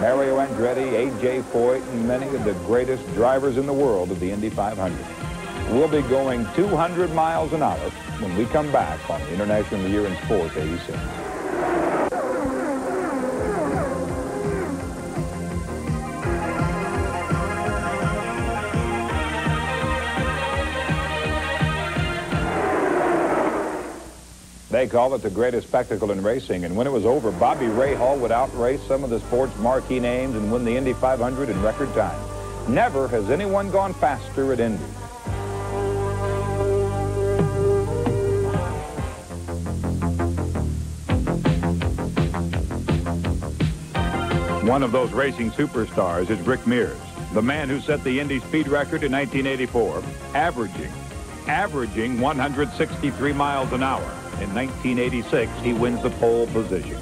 Mario Andretti, A.J. Foyt, and many of the greatest drivers in the world of the Indy 500. We'll be going 200 miles an hour when we come back on the International Year in Sports 86. They call it the greatest spectacle in racing, and when it was over, Bobby Rahal would outrace some of the sport's marquee names and win the Indy 500 in record time. Never has anyone gone faster at Indy. One of those racing superstars is Rick Mears, the man who set the Indy speed record in 1984, averaging 163 miles an hour. In 1986, he wins the pole position.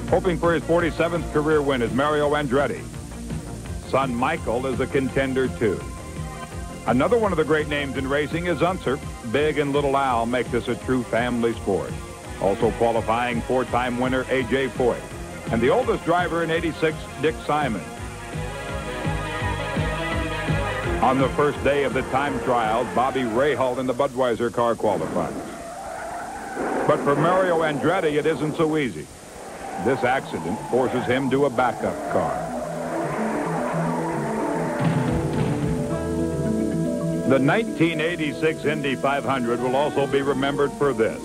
Hoping for his 47th career win is Mario Andretti. Son Michael is a contender, too. Another one of the great names in racing is Unser. Big and Little Al make this a true family sport. Also qualifying four-time winner A.J. Foyt. And the oldest driver in 86, Dick Simon. On the first day of the time trials, Bobby Rahal in the Budweiser car qualified. But for Mario Andretti, it isn't so easy. This accident forces him to a backup car. The 1986 Indy 500 will also be remembered for this: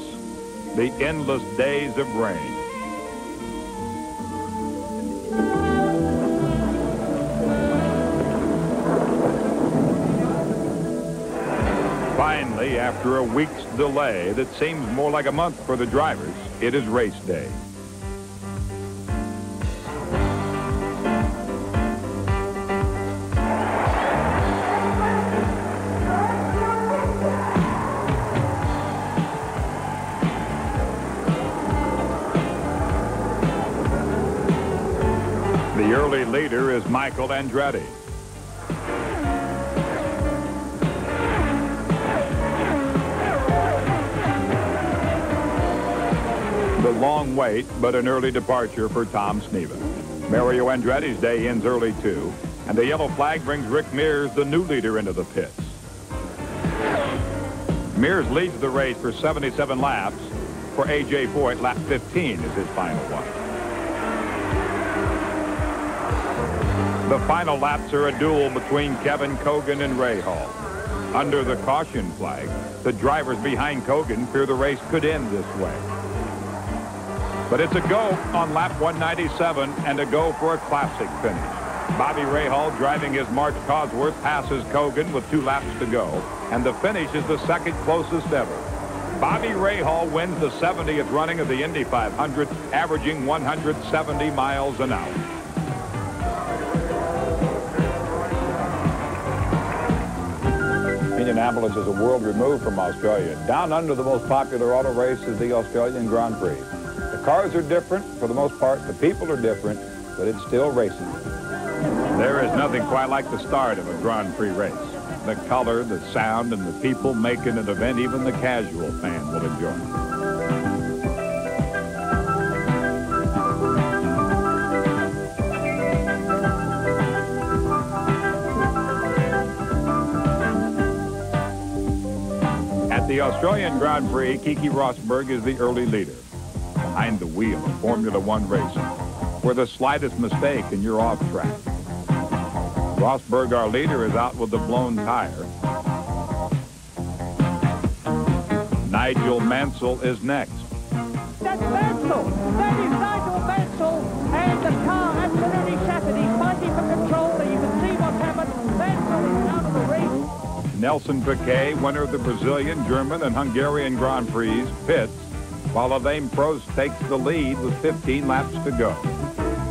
the endless days of rain. Finally, after a week's delay that seems more like a month for the drivers, it is race day. The early leader is Michael Andretti. The long wait, but an early departure for Tom Sneva. Mario Andretti's day ends early, too, and the yellow flag brings Rick Mears, the new leader, into the pits. Mears leads the race for 77 laps. For A.J. Foyt, lap 15 is his final one. The final laps are a duel between Kevin Cogan and Rahal. Under the caution flag, the drivers behind Cogan fear the race could end this way. But it's a go on lap 197 and a go for a classic finish. Bobby Rahal, driving his March Cosworth, passes Cogan with 2 laps to go, and the finish is the second closest ever. Bobby Rahal wins the 70th running of the Indy 500, averaging 170 miles an hour. Indianapolis is a world removed from Australia. Down under, the most popular auto race is the Australian Grand Prix. The cars are different for the most part. The people are different, but it's still racing. There is nothing quite like the start of a Grand Prix race. The color, the sound, and the people make it an event even the casual fan will enjoy. At the Australian Grand Prix, Keke Rosberg is the early leader. Behind the wheel of Formula One racing, where the slightest mistake and you're off track. Rosberg, our leader, is out with the blown tire. Nigel Mansell is next. That's Mansell! That is Nigel Mansell! And the car absolutely shattered. He's fighting for control, and you can see what happened. Mansell is out of the race. Nelson Piquet, winner of the Brazilian, German, and Hungarian Grand Prix, pits, while Alain Prost takes the lead with 15 laps to go.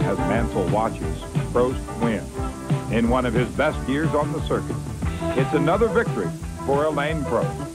As Mansell watches, Prost wins in one of his best years on the circuit. It's another victory for Alain Prost.